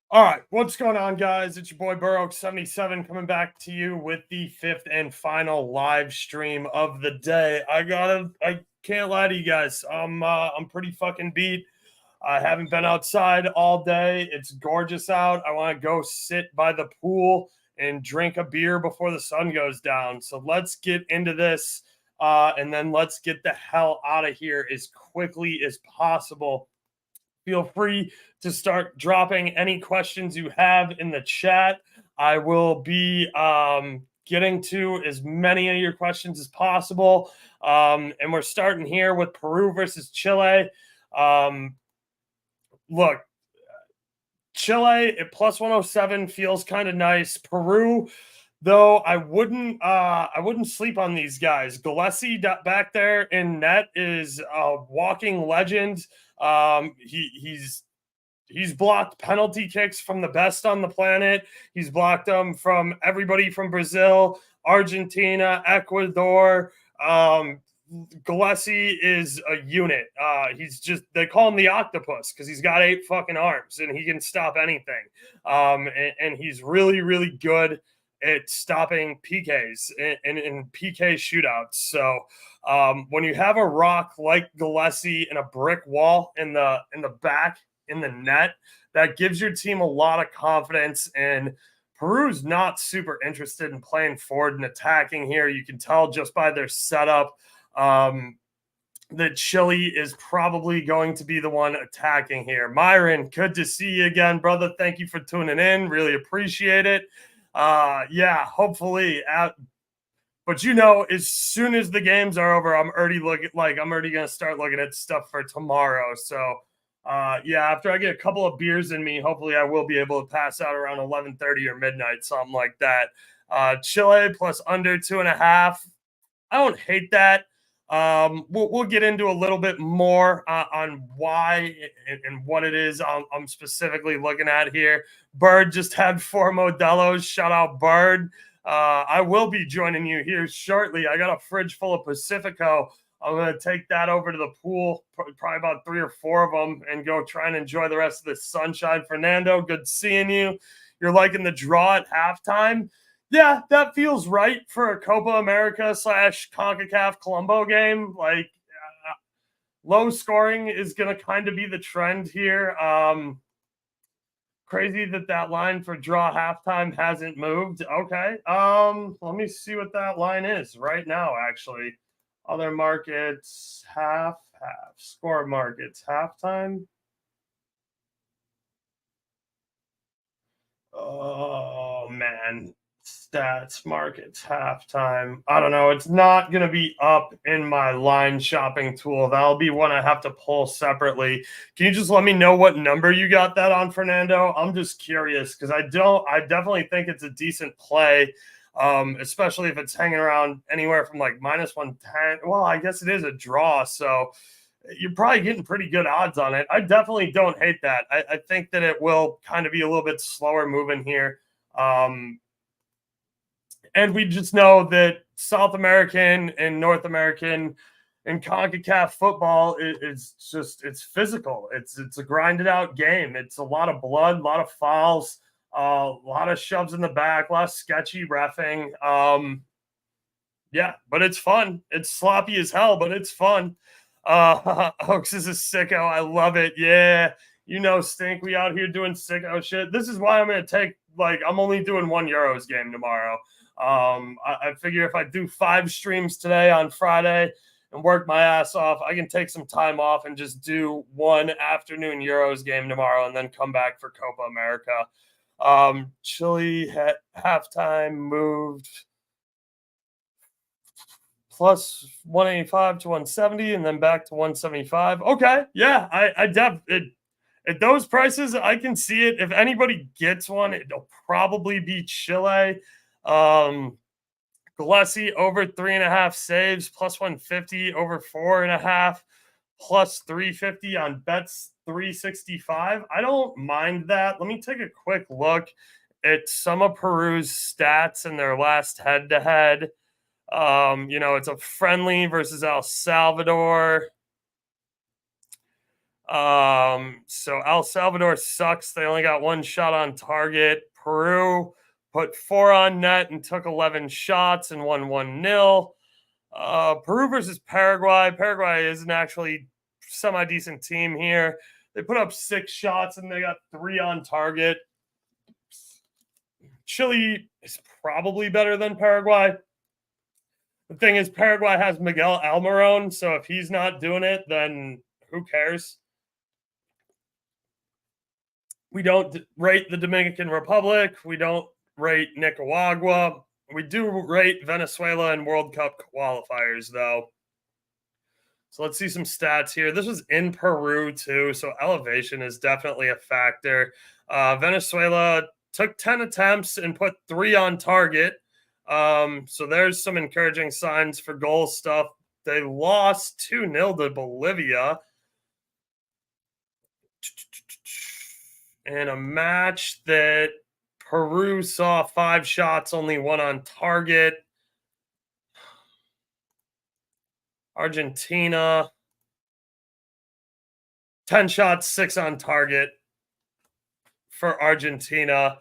All right, what's going on, guys? It's your boy Burrow77 coming back to you with the fifth and final live stream of the day. I can't lie to you guys. I'm pretty fucking beat. I haven't been outside all day. It's gorgeous out. I want to go sit by the pool and drink a beer before the sun goes down. So let's get into this, and then let's get the hell out of here as quickly as possible. Feel free to start dropping any questions you have in the chat. I will be getting to as many of your questions as possible. And we're starting here with Peru versus Chile. Look, Chile at plus 107 feels kind of nice. Peru, though, I wouldn't sleep on these guys. Gillespie back there in net is a walking legend. He's blocked penalty kicks from the best on the planet. He's blocked them from everybody from Brazil, Argentina, Ecuador. Gillespie is a unit. They call him the octopus because he's got 8 fucking arms and he can stop anything. And he's really, really good at stopping PKs and PK shootouts. So when you have a rock like Gillespie and a brick wall in the back in the net, that gives your team a lot of confidence. And Peru's not super interested in playing forward and attacking here. You can tell just by their setup that Chile is probably going to be the one attacking here. Myron, good to see you again, brother. Thank you for tuning in. Really appreciate it. Yeah, hopefully. But as soon as the games are over, I'm already going to start looking at stuff for tomorrow. So, yeah, after I get a couple of beers in me, hopefully I will be able to pass out around 11:30 or midnight, something like that. Chile plus under 2.5. I don't hate that. We'll get into a little bit more on why and what it is I'm specifically looking at here. Bird just had 4 Modelos. Shout out, Bird. I will be joining you here shortly. I got a fridge full of Pacifico. I'm going to take that over to the pool, probably about 3 or 4 of them, and go try and enjoy the rest of the sunshine. Fernando, good seeing you. You're liking the draw at halftime? Yeah, that feels right for a Copa America / CONCACAF Colombo game. Low scoring is going to kind of be the trend here. Crazy that line for draw halftime hasn't moved. Okay. Let me see what that line is right now, actually. Other markets, half. Score markets, halftime. Oh, man. Stats, markets, halftime. I don't know. It's not going to be up in my line shopping tool. That'll be one I have to pull separately. Can you just let me know what number you got that on, Fernando? I'm just curious because I definitely think it's a decent play, especially if it's hanging around anywhere from like minus 110. Well, I guess it is a draw, so you're probably getting pretty good odds on it. I definitely don't hate that. I think that it will kind of be a little bit slower moving here. And we just know that South American and North American and CONCACAF football it's physical. It's a grinded out game. It's a lot of blood, a lot of fouls, a lot of shoves in the back, a lot of sketchy reffing. Yeah, but it's fun. It's sloppy as hell, but it's fun. Oaks is a sicko. I love it. Yeah. Stink. We out here doing sicko shit. This is why I'm going to take, I'm only doing 1 Euros game tomorrow. I figure if I do 5 streams today on Friday and work my ass off, I can take some time off and just do 1 afternoon Euros game tomorrow and then come back for Copa America. Chile halftime moved plus 185 to 170 and then back to 175. Okay. Yeah. At those prices, I can see it. If anybody gets one, it'll probably be Chile. Gillespie over 3.5 saves, plus 150, over 4.5, plus 350 on bets 365. I don't mind that. Let me take a quick look at some of Peru's stats in their last head-to-head. It's a friendly versus El Salvador. So El Salvador sucks. They only got one shot on target. Peru put 4 on net and took 11 shots and won 1-0. Peru versus Paraguay. Paraguay is an actually semi-decent team here. They put up 6 shots and they got 3 on target. Chile is probably better than Paraguay. The thing is, Paraguay has Miguel Almiron, so if he's not doing it, then who cares? We don't rate the Dominican Republic. We don't rate Nicaragua. We do rate Venezuela in World Cup qualifiers, though. So let's see some stats here. This was in Peru, too, so elevation is definitely a factor. Venezuela took 10 attempts and put 3 on target. So there's some encouraging signs for goal stuff. They lost 2-0 to Bolivia in a match that Peru saw 5 shots, only 1 on target. Argentina, 10 shots, 6 on target for Argentina.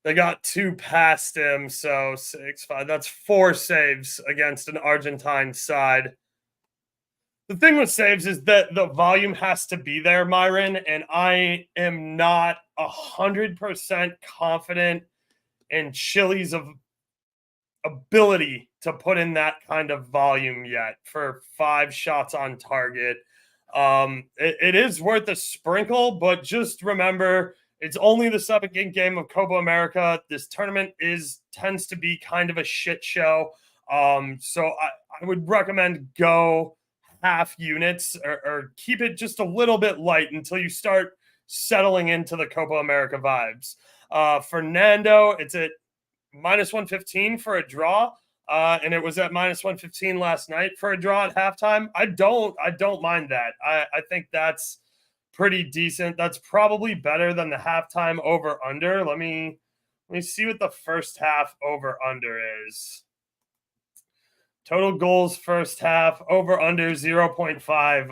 They got 2 past him, so 6, 5. That's 4 saves against an Argentine side. The thing with saves is that the volume has to be there, Myron, and I am not 100% confident in Chile's ability to put in that kind of volume yet for 5 shots on target. It is worth a sprinkle, but just remember, it's only the second game of Copa America. This tournament tends to be kind of a shit show. So I would recommend go half units or keep it just a little bit light until you start settling into the Copa America vibes. Fernando, it's at -115 for a draw. And it was at -115 last night for a draw at halftime. I don't mind that. I think that's pretty decent. That's probably better than the halftime over under. Let me see what the first half over under is. Total goals first half, over under 0.5.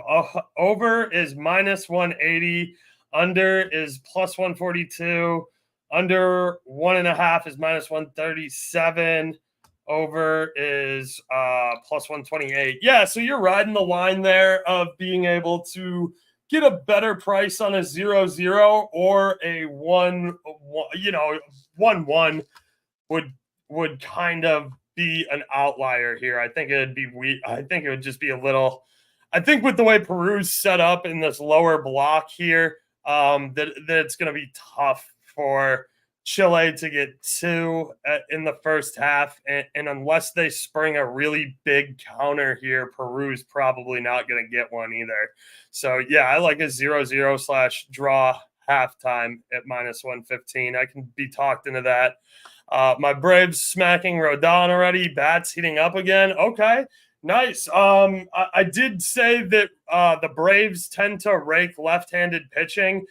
Over is -180. Under is +142. Under 1.5 is -137. Over is +128. Yeah, so you're riding the line there of being able to get a better price on a 0-0 or a 1-1 would kind of be an outlier here. I think it'd be weak. I think it would just be a little. I think with the way Peru's set up in this lower block here, that it's going to be tough for Chile to get 2 in the first half, and unless they spring a really big counter here, Peru's probably not going to get one either. So yeah, I like a 0-0/draw halftime at -115. I can be talked into that. My Braves smacking Rodon already. Bats heating up again. Okay, nice. I did say that the Braves tend to rake left-handed pitching,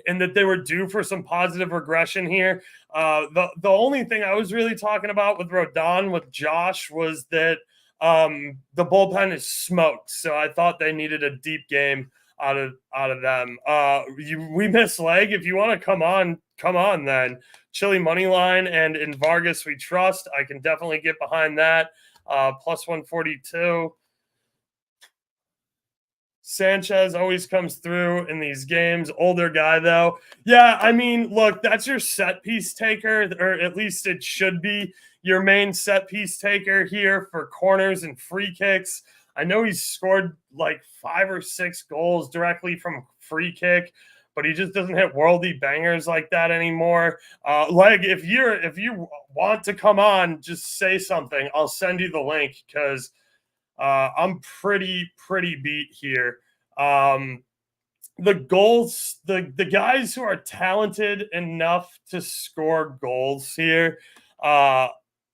and that they were due for some positive regression here. The only thing I was really talking about with Rodon, with Josh, was that the bullpen is smoked. So I thought they needed a deep game out of them. We miss Leg. If you want to come on then. Chile money line and in Vargas we trust. I can definitely get behind that. +142. Sanchez always comes through in these games. Older guy, though. Yeah, I mean, look, that's your set piece taker, or at least it should be your main set piece taker here for corners and free kicks. I know he's scored like 5 or 6 goals directly from free kick, but he just doesn't hit worldy bangers like that anymore. Like, if you want to come on, just say something. I'll send you the link because I'm pretty beat here. The goals, the guys who are talented enough to score goals here,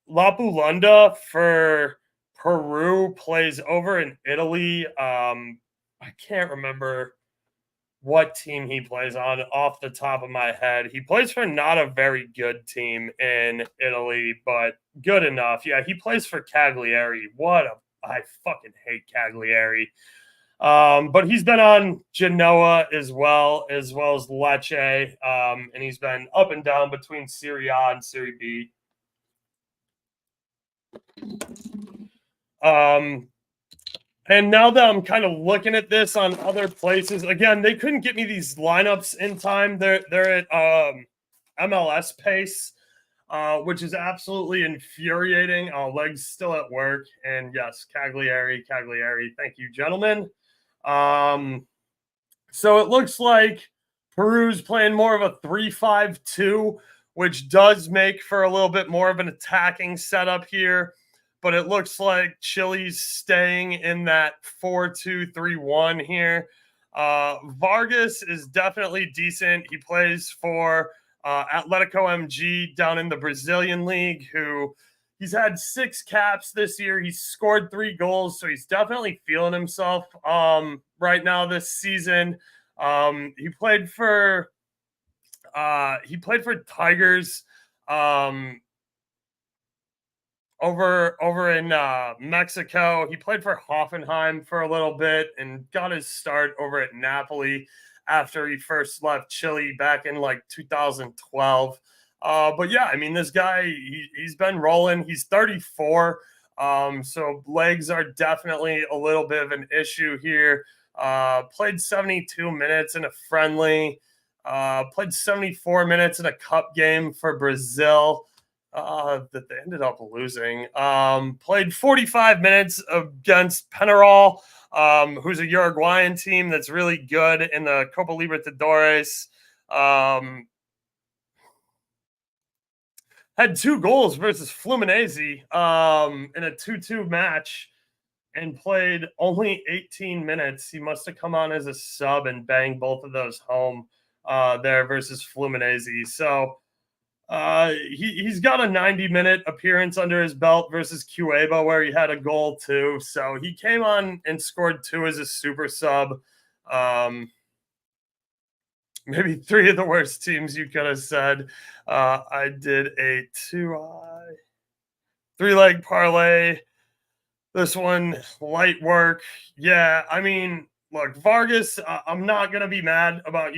Lapulunda for Peru plays over in Italy. I can't remember what team he plays on off the top of my head. He plays for not a very good team in Italy, but good enough. Yeah, he plays for Cagliari. I fucking hate Cagliari. But he's been on Genoa as well as Lecce, and he's been up and down between Serie A and Serie B. And now that I'm kind of looking at this on other places, again, they couldn't get me these lineups in time. They're at MLS pace, which is absolutely infuriating. Legs still at work, and yes, Cagliari. Thank you, gentlemen. So it looks like Peru's playing more of a 3-5-2, which does make for a little bit more of an attacking setup here. But it looks like Chile's staying in that 4-2-3-1 here. Vargas is definitely decent. He plays for Atletico MG down in the Brazilian league, who he's had 6 caps this year. He's scored 3 goals, so he's definitely feeling himself right now this season. He played for Tigers over in Mexico. He played for Hoffenheim for a little bit and got his start over at Napoli after he first left Chile back in like 2012. But yeah, I mean, this guy, he's been rolling. He's 34. So legs are definitely a little bit of an issue here. Played 72 minutes in a friendly, played 74 minutes in a cup game for Brazil that they ended up losing. Played 45 minutes against Penarol, who's a Uruguayan team that's really good in the Copa Libertadores. Had 2 goals versus Fluminense in a 2-2 match and played only 18 minutes. He must have come on as a sub and banged both of those home there versus Fluminense. So he's got a 90-minute appearance under his belt versus Cueva, where he had a goal too. So he came on and scored 2 as a super sub. Maybe 3 of the worst teams you could have said. I did a 3-leg parlay. This one, light work. Yeah, I mean, look, Vargas, I'm not gonna be mad about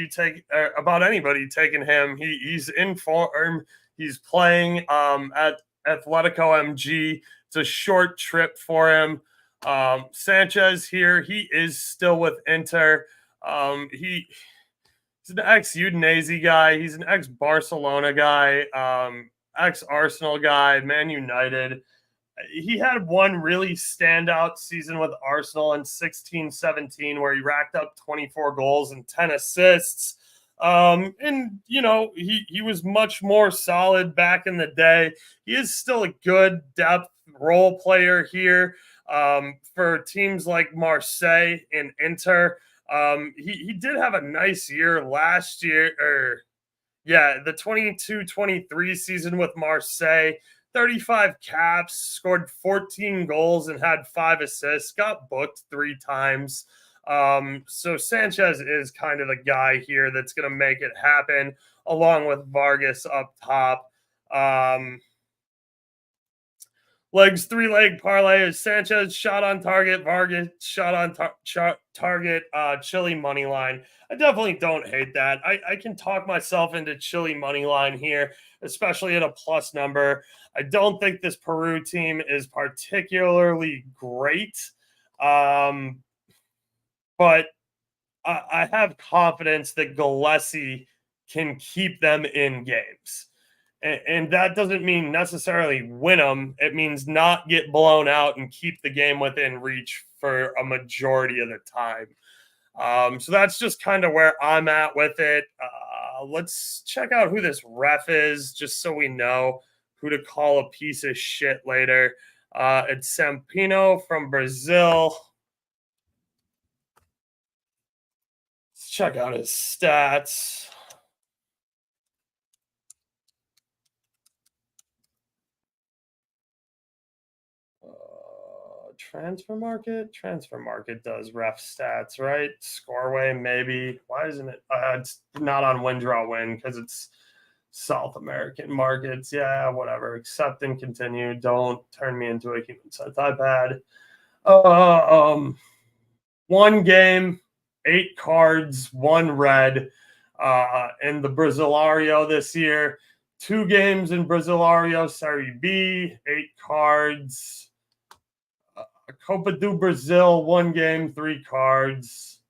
about anybody taking him. He's in form. He's playing at Atletico MG. It's a short trip for him. Sanchez here, he is still with Inter. He's an ex-Udinese guy. He's an ex-Barcelona guy, ex-Arsenal guy, Man United. He had one really standout season with Arsenal in 16-17 where he racked up 24 goals and 10 assists. And, you know, he was much more solid back in the day. He is still a good depth role player here for teams like Marseille and Inter. He did have a nice year last year, the 22-23 season with Marseille. 35 caps, scored 14 goals, and had 5 assists, got booked 3 times. So Sanchez is kind of the guy here that's going to make it happen, along with Vargas up top. Legs 3-leg parlay is Sanchez shot on target, Vargas shot on target, Chile money line. I definitely don't hate that. I can talk myself into Chile money line here, especially at a plus number. I don't think this Peru team is particularly great, but I have confidence that Gillespie can keep them in games. And that doesn't mean necessarily win them. It means not get blown out and keep the game within reach for a majority of the time. So that's just kind of where I'm at with it. Let's check out who this ref is, just so we know who to call a piece of shit later. It's Sampino from Brazil. Let's check out his stats. Transfer market does ref stats, right? Scoreway, maybe. Why isn't it? It's not on win draw win because it's South American markets. Yeah, whatever. Accept and continue. Don't turn me into a human sized iPad. One game, 8 cards, 1 red in the Brasilario this year. 2 games in Brasilario Serie B, 8 cards. Copa do Brazil, 1 game, 3 cards.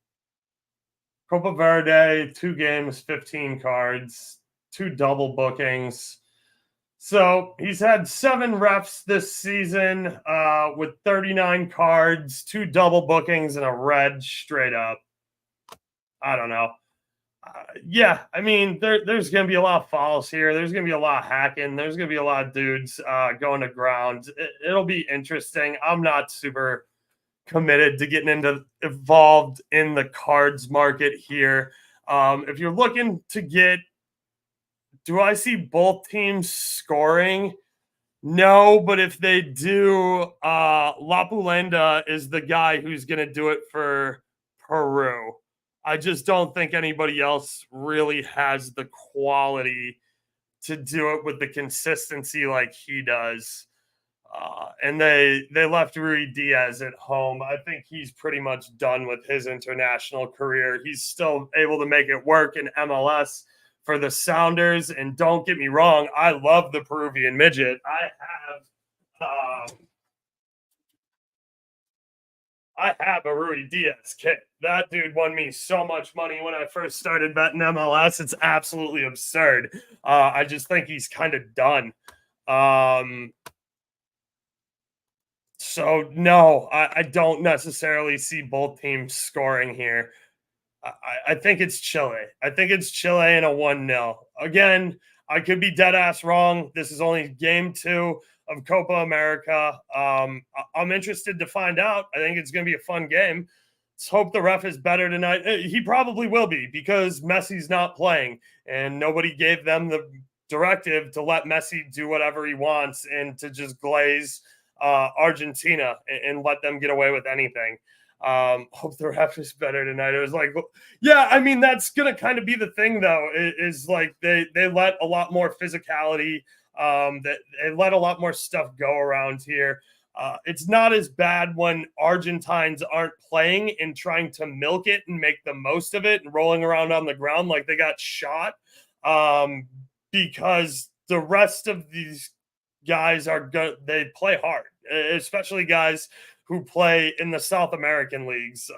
Copa Verde, 2 games, 15 cards, 2 double bookings. So he's had 7 refs this season with 39 cards, 2 double bookings, and a red straight up. I don't know. Yeah, I mean, there's going to be a lot of fouls here. There's going to be a lot of hacking. There's going to be a lot of dudes going to ground. It'll be interesting. I'm not super committed to getting involved in the cards market here. If you're looking to get, do I see both teams scoring? No, but if they do, Lapulenda is the guy who's going to do it for Peru. I just don't think anybody else really has the quality to do it with the consistency like he does. And they left Rui Diaz at home. I think he's pretty much done with his international career. He's still able to make it work in MLS for the Sounders. And don't get me wrong, I love the Peruvian midget. I have a Rui Diaz kit. That dude won me so much money when I first started betting MLS. It's absolutely absurd. I just think he's kind of done. So no, I don't necessarily see both teams scoring here. I think it's Chile. I think it's Chile in a 1-0. Again, I could be dead ass wrong. This is only game 2 of Copa America. I'm interested to find out. I think it's going to be a fun game. Let's hope the ref is better tonight. He probably will be because Messi's not playing and nobody gave them the directive to let Messi do whatever he wants and to just glaze Argentina and let them get away with anything. Hope the ref is better tonight. It was like, yeah, I mean, that's gonna kind of be the thing though, is like they let a lot more physicality, that they let a lot more stuff go around here. It's not as bad when Argentines aren't playing and trying to milk it and make the most of it and rolling around on the ground like they got shot, because the rest of these guys are good. They play hard, especially guys who play in the South American leagues.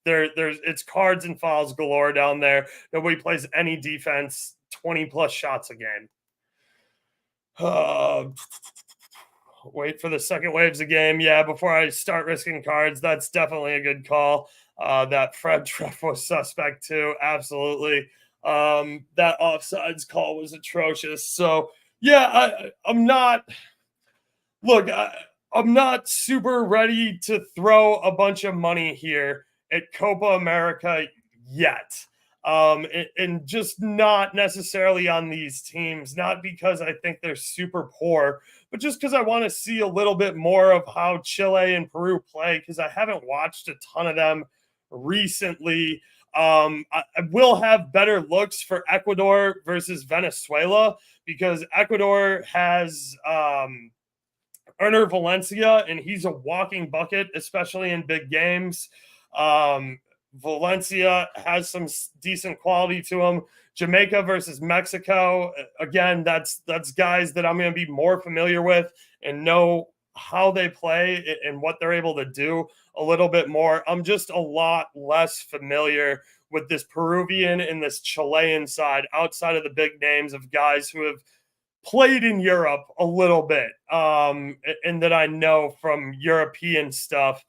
There's it's cards and fouls galore down there. Nobody plays any defense. 20 plus shots a game. Wait for the second waves of game. Yeah, before I start risking cards, that's definitely a good call. That Fred Treff was suspect too. Absolutely. That offsides call was atrocious. So yeah, I'm not. Look, I'm not super ready to throw a bunch of money here at Copa America yet. And just not necessarily on these teams, not because I think they're super poor, but just because I want to see a little bit more of how Chile and Peru play, because I haven't watched a ton of them recently. I will have better looks for Ecuador versus Venezuela because Ecuador has Erner Valencia, and he's a walking bucket, especially in big games. Valencia has some decent quality to him. Jamaica versus Mexico, again, that's guys that I'm going to be more familiar with and know how they play and what they're able to do a little bit more. I'm just a lot less familiar with this Peruvian and this Chilean side outside of the big names of guys who have played in Europe a little bit, and that I know from European stuff.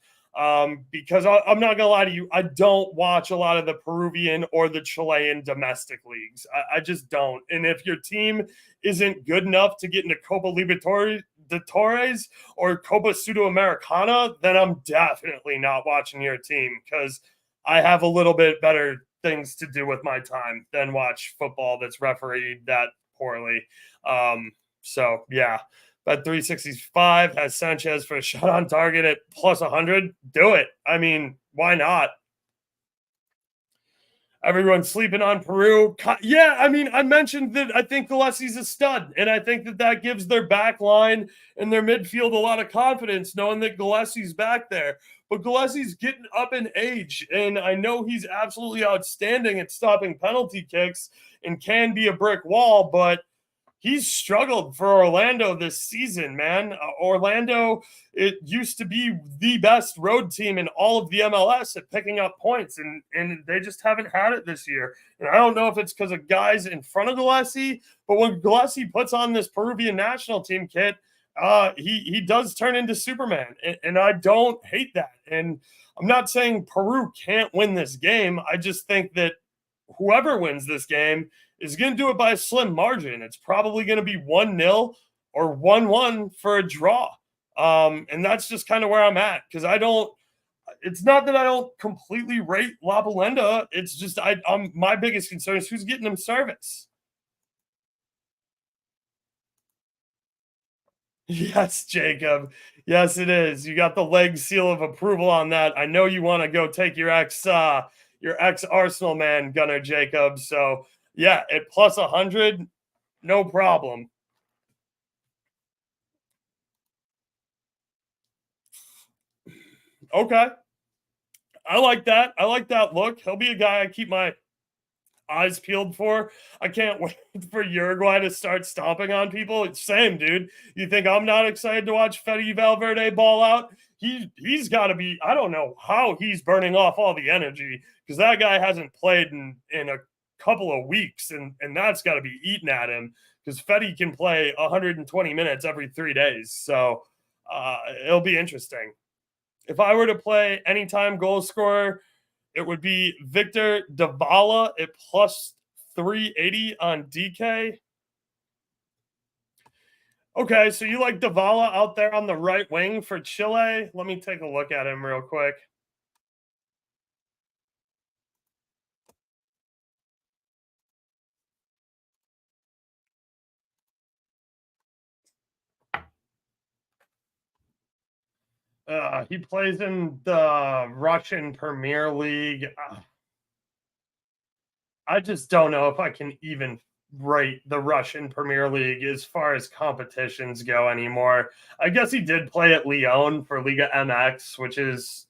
Because I'm not gonna lie to you, I don't watch a lot of the Peruvian or the Chilean domestic leagues. I just don't. And if your team isn't good enough to get into Copa Libertadores or Copa Sudamericana, then I'm definitely not watching your team because I have a little bit better things to do with my time than watch football that's refereed that poorly. So yeah, bet 365 has Sanchez for a shot on target at plus 100. Do it. I mean, why not? Everyone's sleeping on Peru. Yeah, I mean, I mentioned that I think Gillespie's a stud, and I think that that gives their back line and their midfield a lot of confidence, knowing that Gillespie's back there. But Gillespie's getting up in age, and I know he's absolutely outstanding at stopping penalty kicks and can be a brick wall, but he's struggled for Orlando this season, man. Orlando, it used to be the best road team in all of the MLS at picking up points, and they just haven't had it this year. And I don't know if it's because of guys in front of Gillespie, but when Gillespie puts on this Peruvian national team kit, he does turn into Superman, and I don't hate that. And I'm not saying Peru can't win this game. I just think that whoever wins this game is going to do it by a slim margin. It's probably going to be 1-0 or 1-1 for a draw. And that's just kind of where I'm at, because it's not that I don't completely rate La Belenda. It's just my biggest concern is who's getting them service. Yes, Jacob. Yes, it is. You got the leg seal of approval on that. I know you want to go take your ex Arsenal man, Gunnar Jacob. So yeah, at plus 100, no problem. Okay. I like that. I like that look. He'll be a guy I keep my eyes peeled for. I can't wait for Uruguay to start stomping on people. It's same, dude. You think I'm not excited to watch Fede Valverde ball out? He's got to be. I don't know how he's burning off all the energy, because that guy hasn't played in a couple of weeks, and that's got to be eating at him, because Fede can play 120 minutes every 3 days. So it'll be interesting. If I were to play anytime goal scorer, it would be Victor Davala at plus 380 on DK. Okay, so you like Davala out there on the right wing for Chile? Let me take a look at him real quick. He plays in the Russian Premier League. I just don't know if I can even rate the Russian Premier League as far as competitions go anymore. I guess he did play at Lyon for Liga MX, which is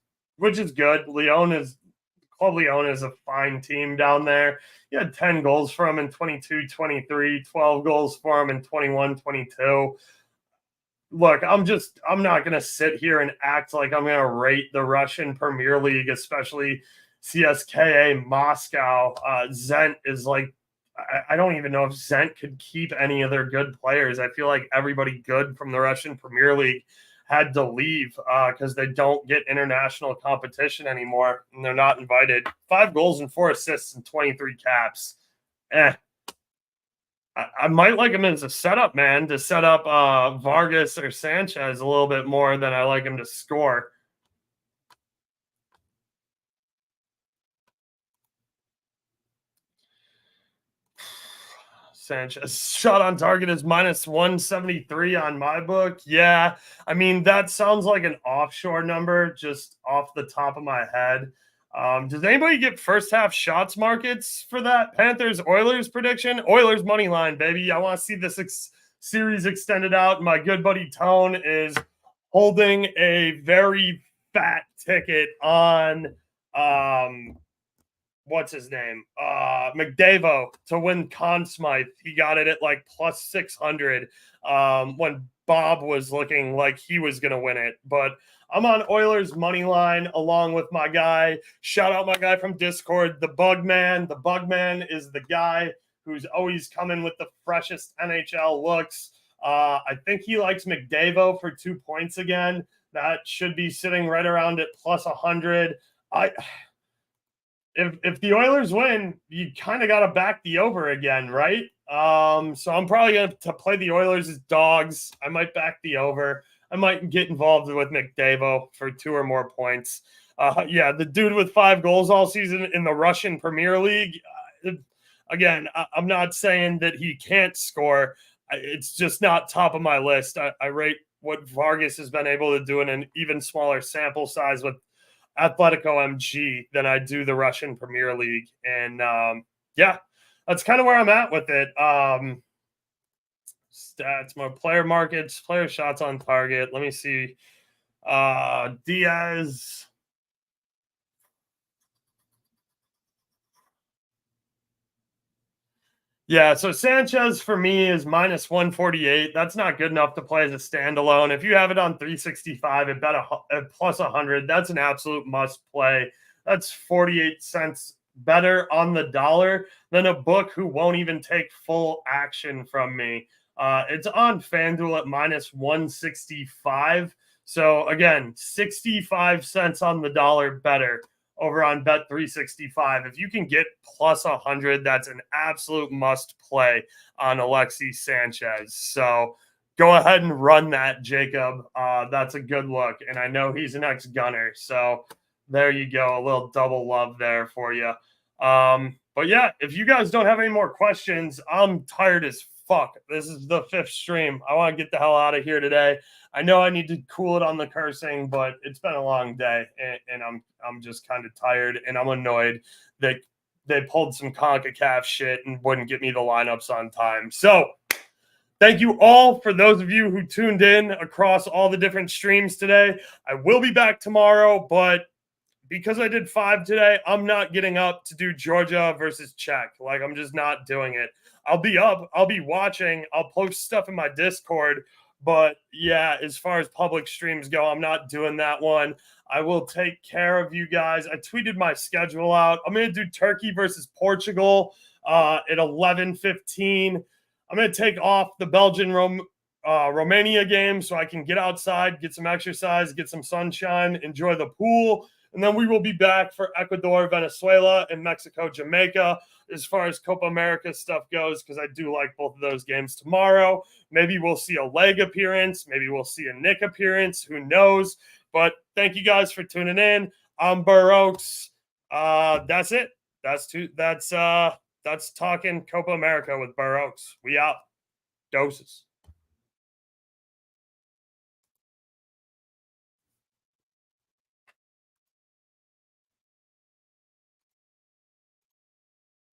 good. Club Lyon is a fine team down there. He had 10 goals for him in 22-23, 12 goals for him in 21-22. Look, I'm not going to sit here and act like I'm going to rate the Russian Premier League, especially CSKA Moscow. Zent is like, I don't even know if Zent could keep any of their good players. I feel like everybody good from the Russian Premier League had to leave because they don't get international competition anymore, and they're not invited. 5 goals and 4 assists and 23 caps. I might like him as a setup man, to set up Vargas or Sanchez a little bit more than I like him to score. Sanchez shot on target is minus 173 on my book. Yeah, I mean, that sounds like an offshore number just off the top of my head. Does anybody get first half shots markets for that Panthers Oilers prediction? Oilers money line, baby. I want to see this series extended out. My good buddy Tone is holding a very fat ticket on what's his name? McDavo to win Conn Smythe. He got it at like plus 600 when Bob was looking like he was going to win it. But I'm on Oilers money line along with my guy. Shout out my guy from Discord, the Bugman. The Bugman is the guy who's always coming with the freshest NHL looks. I think he likes McDavo for 2 points again. That should be sitting right around at plus 100. If the Oilers win, you kind of got to back the over again, right? So I'm probably going to play the Oilers as dogs. I might back the over. I might get involved with McDavo for 2 or more points. Yeah, the dude with 5 goals all season in the Russian Premier League. Again, I'm not saying that he can't score. It's just not top of my list. I rate what Vargas has been able to do in an even smaller sample size with Atletico MG than I do the Russian Premier League. And yeah, that's kind of where I'm at with it. Stats, more player markets, player shots on target. Let me see. Diaz. Yeah, so Sanchez for me is minus 148. That's not good enough to play as a standalone. If you have it on 365 at plus 100, that's an absolute must play. That's 48 cents better on the dollar than a book who won't even take full action from me. It's on FanDuel at minus 165. So again, 65 cents on the dollar better over on Bet 365. If you can get plus 100, that's an absolute must play on Alexis Sanchez. So go ahead and run that, Jacob. That's a good look. And I know he's an ex-gunner. So there you go. A little double love there for you. But yeah, if you guys don't have any more questions, I'm tired as fuck. This is the 5th stream. I want to get the hell out of here today. I know I need to cool it on the cursing, but it's been a long day, and I'm just kind of tired, and I'm annoyed that they pulled some CONCACAF shit and wouldn't get me the lineups on time. So thank you all for those of you who tuned in across all the different streams today. I will be back tomorrow, but because I did 5 today, I'm not getting up to do Georgia versus Czech. Like, I'm just not doing it. I'll be up. I'll be watching. I'll post stuff in my Discord. But yeah, as far as public streams go, I'm not doing that one. I will take care of you guys. I tweeted my schedule out. I'm going to do Turkey versus Portugal at 11:15. I'm going to take off the Belgian Romania game so I can get outside, get some exercise, get some sunshine, enjoy the pool. And then we will be back for Ecuador, Venezuela, and Mexico, Jamaica, as far as Copa America stuff goes, because I do like both of those games tomorrow. Maybe we'll see a leg appearance. Maybe we'll see a Nick appearance. Who knows? But thank you guys for tuning in. I'm Burr Oaks. That's it. That's talking Copa America with Burr Oaks. We out. Doses.